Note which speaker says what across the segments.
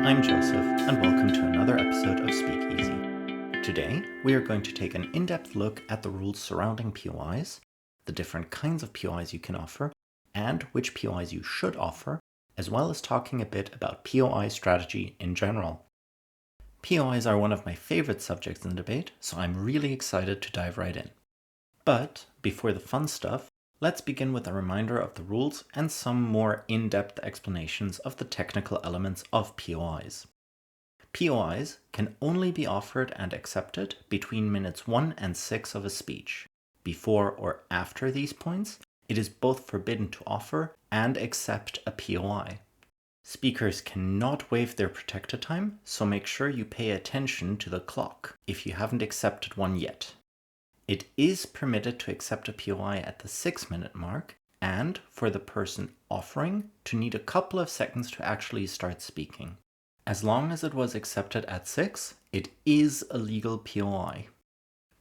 Speaker 1: I'm Joseph, and welcome to another episode of Speakeasy. Today, we are going to take an in-depth look at the rules surrounding POIs, the different kinds of POIs you can offer, and which POIs you should offer, as well as talking a bit about POI strategy in general. POIs are one of my favorite subjects in debate, so I'm really excited to dive right in. But before the fun stuff, let's begin with a reminder of the rules and some more in-depth explanations of the technical elements of POIs. POIs can only be offered and accepted between minutes 1 and 6 of a speech. Before or after these points, it is both forbidden to offer and accept a POI. Speakers cannot waive their protected time, so make sure you pay attention to the clock if you haven't accepted one yet. It is permitted to accept a POI at the 6-minute mark, and for the person offering to need a couple of seconds to actually start speaking. As long as it was accepted at 6, it is a legal POI.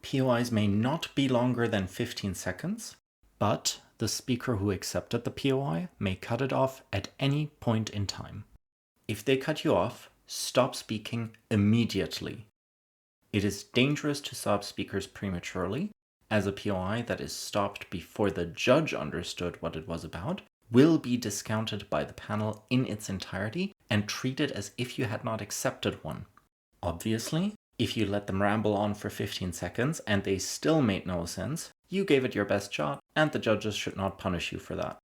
Speaker 1: POIs may not be longer than 15 seconds, but the speaker who accepted the POI may cut it off at any point in time. If they cut you off, stop speaking immediately. It is dangerous to stop speakers prematurely, as a POI that is stopped before the judge understood what it was about will be discounted by the panel in its entirety and treated as if you had not accepted one. Obviously, if you let them ramble on for 15 seconds and they still made no sense, you gave it your best shot and the judges should not punish you for that.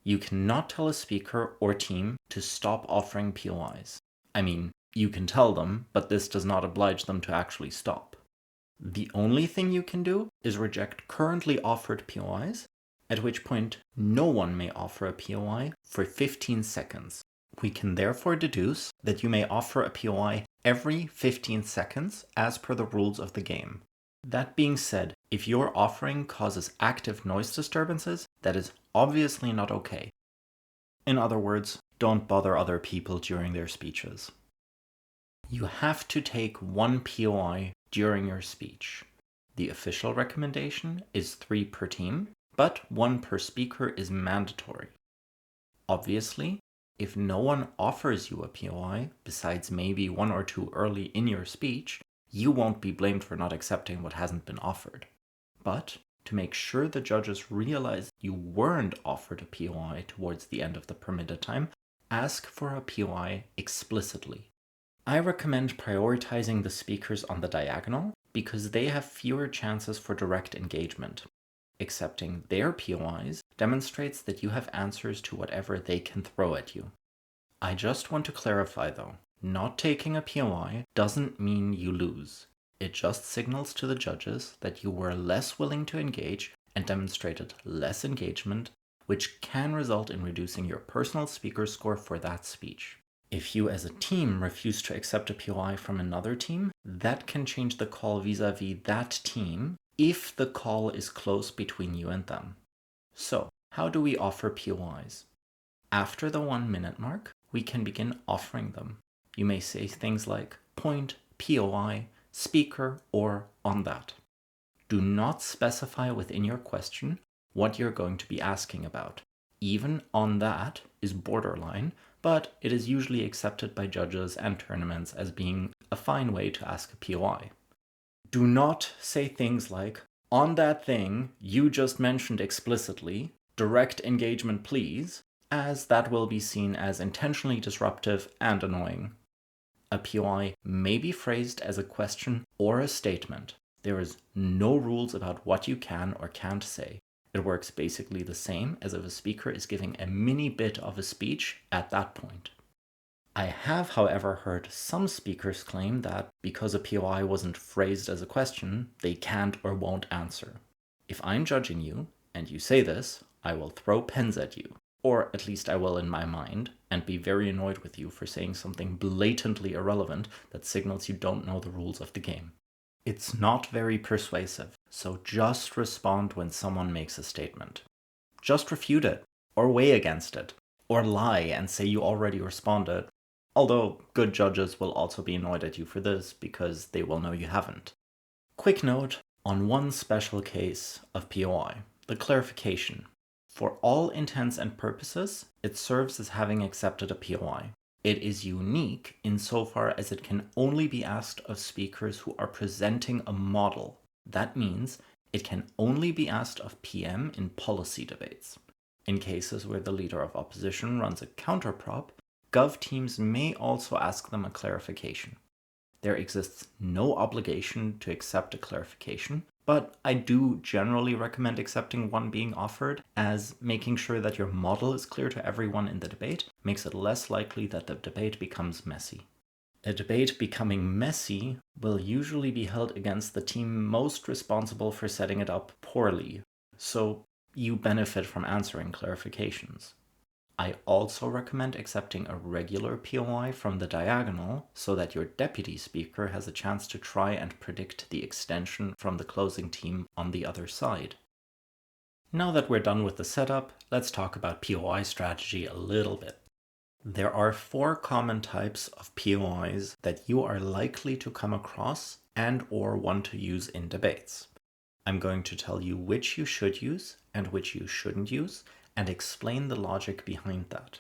Speaker 1: You cannot tell a speaker or team to stop offering POIs. I mean, you can tell them, but this does not oblige them to actually stop. The only thing you can do is reject currently offered POIs, at which point no one may offer a POI for 15 seconds. We can therefore deduce that you may offer a POI every 15 seconds as per the rules of the game. That being said, if your offering causes active noise disturbances, that is obviously not okay. In other words, don't bother other people during their speeches. You have to take one POI during your speech. The official recommendation is 3 per team, but 1 per speaker is mandatory. Obviously, if no one offers you a POI, besides maybe 1 or 2 early in your speech, you won't be blamed for not accepting what hasn't been offered. But to make sure the judges realize you weren't offered a POI towards the end of the permitted time, ask for a POI explicitly. I recommend prioritizing the speakers on the diagonal because they have fewer chances for direct engagement. Accepting their POIs demonstrates that you have answers to whatever they can throw at you. I just want to clarify though, not taking a POI doesn't mean you lose. It just signals to the judges that you were less willing to engage and demonstrated less engagement, which can result in reducing your personal speaker score for that speech. If you as a team refuse to accept a POI from another team, that can change the call vis-a-vis that team if the call is close between you and them. So, how do we offer POIs? After the 1-minute mark, we can begin offering them. You may say things like point, POI, speaker, or on that. Do not specify within your question what you're going to be asking about. Even on that is borderline, but it is usually accepted by judges and tournaments as being a fine way to ask a POI. Do not say things like, on that thing you just mentioned explicitly, direct engagement please, as that will be seen as intentionally disruptive and annoying. A POI may be phrased as a question or a statement. There is no rules about what you can or can't say. It works basically the same as if a speaker is giving a mini bit of a speech at that point. I have, however, heard some speakers claim that because a POI wasn't phrased as a question, they can't or won't answer. If I'm judging you, and you say this, I will throw pens at you. Or at least I will in my mind, and be very annoyed with you for saying something blatantly irrelevant that signals you don't know the rules of the game. It's not very persuasive, so just respond when someone makes a statement. Just refute it, or weigh against it, or lie and say you already responded, although good judges will also be annoyed at you for this because they will know you haven't. Quick note on one special case of POI, the clarification. For all intents and purposes, it serves as having accepted a POI. It is unique insofar as it can only be asked of speakers who are presenting a model. That means it can only be asked of PM in policy debates. In cases where the leader of opposition runs a counterprop, Gov teams may also ask them a clarification. There exists no obligation to accept a clarification, but I do generally recommend accepting one being offered, as making sure that your model is clear to everyone in the debate makes it less likely that the debate becomes messy. A debate becoming messy will usually be held against the team most responsible for setting it up poorly, so you benefit from answering clarifications. I also recommend accepting a regular POI from the diagonal so that your deputy speaker has a chance to try and predict the extension from the closing team on the other side. Now that we're done with the setup, let's talk about POI strategy a little bit. There are 4 common types of POIs that you are likely to come across and/or want to use in debates. I'm going to tell you which you should use and which you shouldn't use, and explain the logic behind that.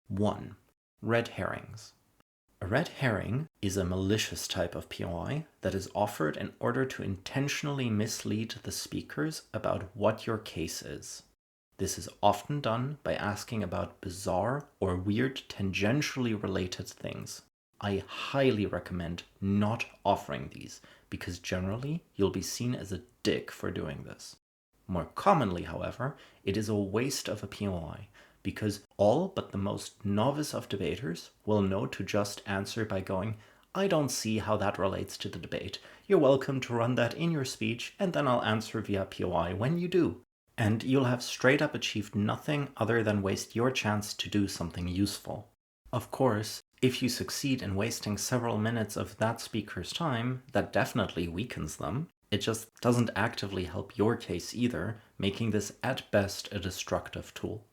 Speaker 1: 1. Red herrings. A red herring is a malicious type of POI that is offered in order to intentionally mislead the speakers about what your case is. This is often done by asking about bizarre or weird tangentially related things. I highly recommend not offering these, because generally you'll be seen as a dick for doing this. More commonly, however, it is a waste of a POI, because all but the most novice of debaters will know to just answer by going, "I don't see how that relates to the debate. You're welcome to run that in your speech, and then I'll answer via POI when you do." And you'll have straight up achieved nothing other than waste your chance to do something useful. Of course, if you succeed in wasting several minutes of that speaker's time, that definitely weakens them. It just doesn't actively help your case either, making this at best a destructive tool.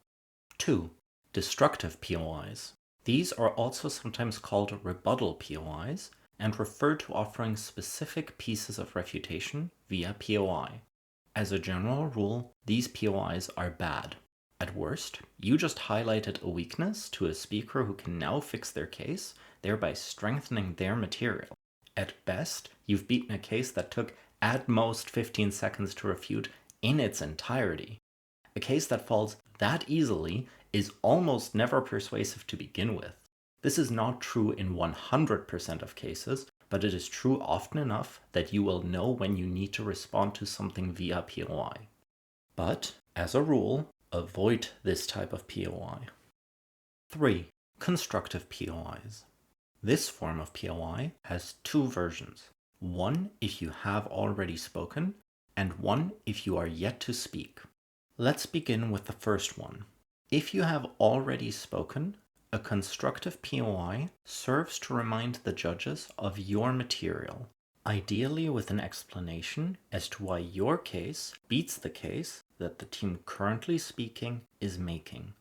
Speaker 1: 2. Destructive POIs. These are also sometimes called rebuttal POIs and refer to offering specific pieces of refutation via POI. As a general rule, these POIs are bad. At worst, you just highlighted a weakness to a speaker who can now fix their case, thereby strengthening their material. At best, you've beaten a case that took at most 15 seconds to refute in its entirety. A case that falls that easily is almost never persuasive to begin with. This is not true in 100% of cases, but it is true often enough that you will know when you need to respond to something via POI. But, as a rule, avoid this type of POI. 3. Constructive POIs. This form of POI has 2 versions. One if you have already spoken, and one if you are yet to speak. Let's begin with the first one. If you have already spoken, a constructive POI serves to remind the judges of your material, ideally with an explanation as to why your case beats the case that the team currently speaking is making.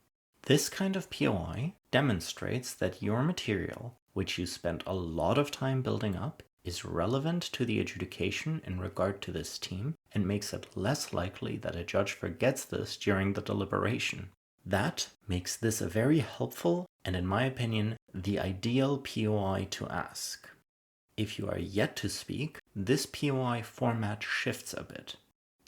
Speaker 1: This kind of POI demonstrates that your material, which you spent a lot of time building up, is relevant to the adjudication in regard to this team and makes it less likely that a judge forgets this during the deliberation. That makes this a very helpful and, in my opinion, the ideal POI to ask. If you are yet to speak, this POI format shifts a bit.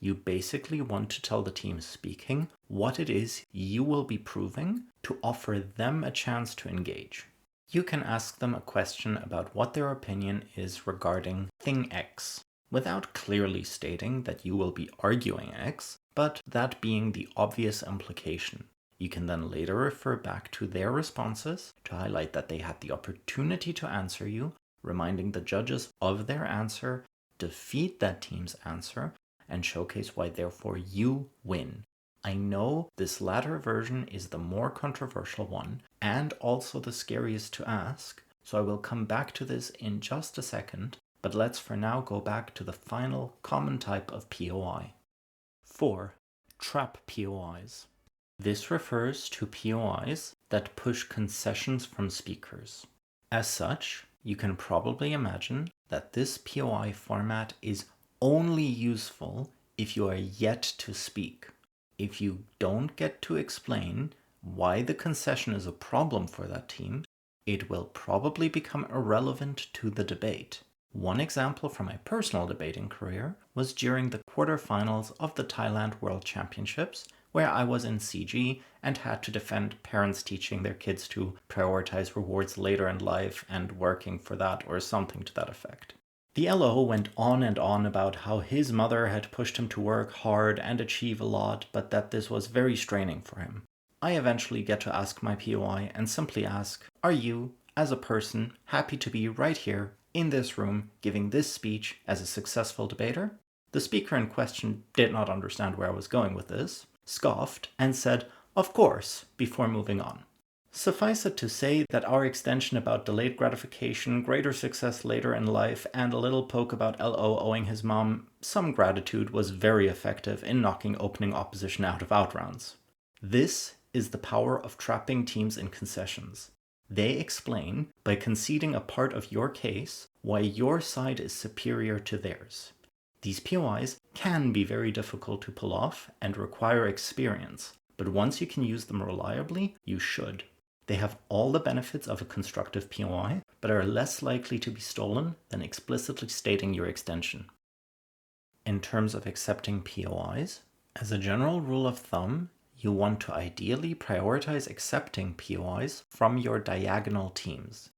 Speaker 1: You basically want to tell the team speaking what it is you will be proving to offer them a chance to engage. You can ask them a question about what their opinion is regarding thing X, without clearly stating that you will be arguing X, but that being the obvious implication. You can then later refer back to their responses to highlight that they had the opportunity to answer you, reminding the judges of their answer, defeat that team's answer, and showcase why therefore you win. I know this latter version is the more controversial one, and also the scariest to ask, so I will come back to this in just a second, but let's for now go back to the final common type of POI. 4. Trap POIs. This refers to POIs that push concessions from speakers. As such, you can probably imagine that this POI format is only useful if you are yet to speak. If you don't get to explain why the concession is a problem for that team, it will probably become irrelevant to the debate. One example from my personal debating career was during the quarterfinals of the Thailand World Championships, where I was in CG and had to defend parents teaching their kids to prioritize rewards later in life and working for that or something to that effect. The LO went on and on about how his mother had pushed him to work hard and achieve a lot, but that this was very straining for him. I eventually get to ask my POI and simply ask, are you, as a person, happy to be right here in this room giving this speech as a successful debater? The speaker in question did not understand where I was going with this, scoffed, and said, of course, before moving on. Suffice it to say that our extension about delayed gratification, greater success later in life, and a little poke about LO owing his mom some gratitude was very effective in knocking opening opposition out of outrounds. This is the power of trapping teams in concessions. They explain, by conceding a part of your case, why your side is superior to theirs. These POIs can be very difficult to pull off and require experience, but once you can use them reliably, you should. They have all the benefits of a constructive POI, but are less likely to be stolen than explicitly stating your extension. In terms of accepting POIs, as a general rule of thumb, you want to ideally prioritize accepting POIs from your diagonal teams,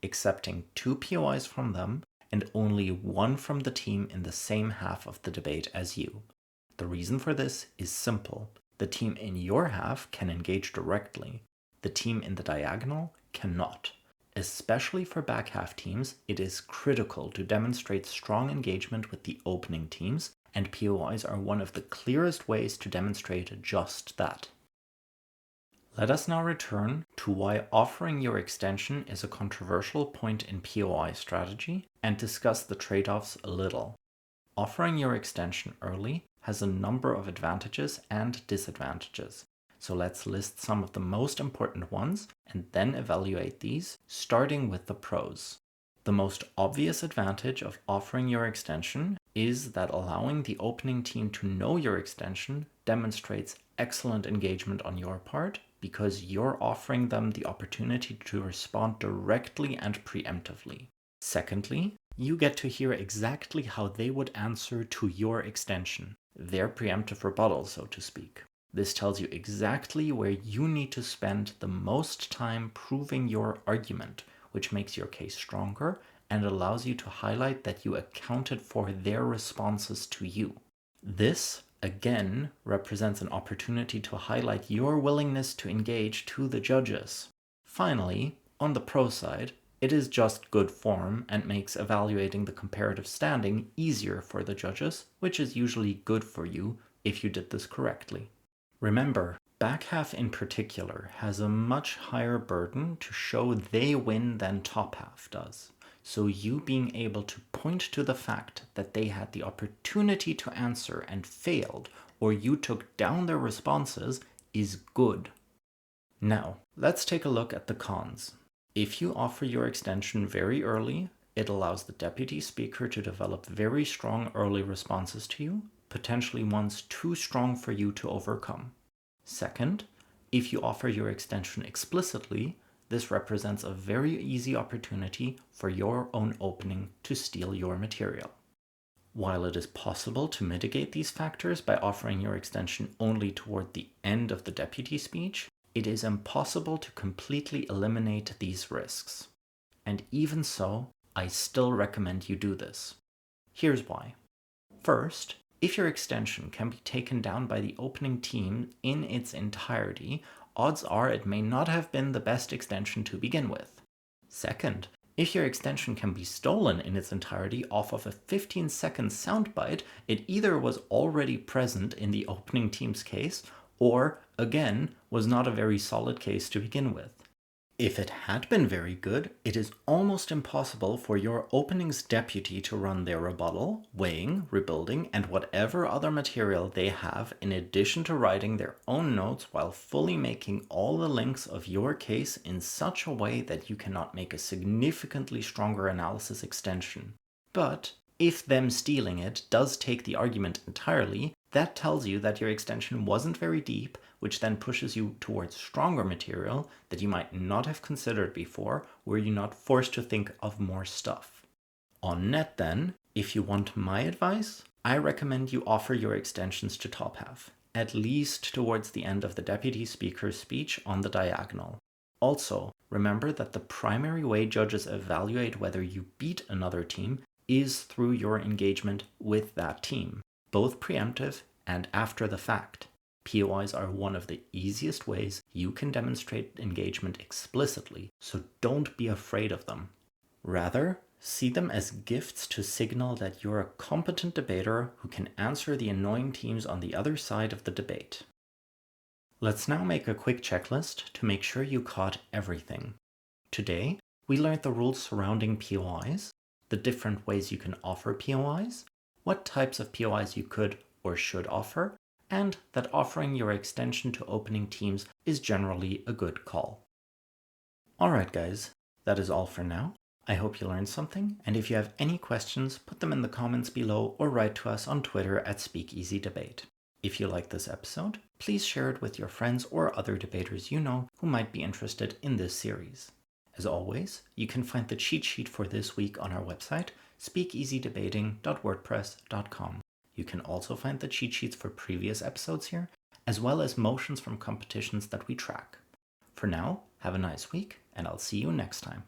Speaker 1: accepting 2 POIs from them and only 1 from the team in the same half of the debate as you. The reason for this is simple. The team in your half can engage directly. The team in the diagonal cannot. Especially for back half teams, it is critical to demonstrate strong engagement with the opening teams, and POIs are one of the clearest ways to demonstrate just that. Let us now return to why offering your extension is a controversial point in POI strategy and discuss the trade-offs a little. Offering your extension early has a number of advantages and disadvantages, so let's list some of the most important ones and then evaluate these, starting with the pros. The most obvious advantage of offering your extension is that allowing the opening team to know your extension demonstrates excellent engagement on your part because you're offering them the opportunity to respond directly and preemptively. Secondly, you get to hear exactly how they would answer to your extension, their preemptive rebuttal, so to speak. This tells you exactly where you need to spend the most time proving your argument, which makes your case stronger and allows you to highlight that you accounted for their responses to you. This, again, represents an opportunity to highlight your willingness to engage to the judges. Finally, on the pro side, it is just good form and makes evaluating the comparative standing easier for the judges, which is usually good for you if you did this correctly. Remember, back half in particular has a much higher burden to show they win than top half does. So you being able to point to the fact that they had the opportunity to answer and failed, or you took down their responses, is good. Now, let's take a look at the cons. If you offer your extension very early, it allows the deputy speaker to develop very strong early responses to you, potentially ones too strong for you to overcome. Second, if you offer your extension explicitly, this represents a very easy opportunity for your own opening to steal your material. While it is possible to mitigate these factors by offering your extension only toward the end of the deputy speech, it is impossible to completely eliminate these risks. And even so, I still recommend you do this. Here's why. First, if your extension can be taken down by the opening team in its entirety, odds are it may not have been the best extension to begin with. Second, if your extension can be stolen in its entirety off of a 15-second soundbite, it either was already present in the opening team's case, or, again, was not a very solid case to begin with. If it had been very good, it is almost impossible for your opening's deputy to run their rebuttal, weighing, rebuilding, and whatever other material they have in addition to writing their own notes while fully making all the links of your case in such a way that you cannot make a significantly stronger analysis extension. But if them stealing it does take the argument entirely, That tells you that your extension wasn't very deep, which then pushes you towards stronger material that you might not have considered before, where you're not forced to think of more stuff. On net then, if you want my advice, I recommend you offer your extensions to top half, at least towards the end of the deputy speaker's speech on the diagonal. Also, remember that the primary way judges evaluate whether you beat another team is through your engagement with that team, both preemptive and after the fact. POIs are one of the easiest ways you can demonstrate engagement explicitly, so don't be afraid of them. Rather, see them as gifts to signal that you're a competent debater who can answer the annoying teams on the other side of the debate. Let's now make a quick checklist to make sure you caught everything. Today, we learned the rules surrounding POIs, the different ways you can offer POIs, what types of POIs you could or should offer, and that offering your extension to opening teams is generally a good call. Alright guys, that is all for now. I hope you learned something, and if you have any questions, put them in the comments below or write to us on Twitter at SpeakEasyDebate. If you like this episode, please share it with your friends or other debaters you know who might be interested in this series. As always, you can find the cheat sheet for this week on our website, speakeasydebating.wordpress.com. You can also find the cheat sheets for previous episodes here, as well as motions from competitions that we track. For now, have a nice week, and I'll see you next time.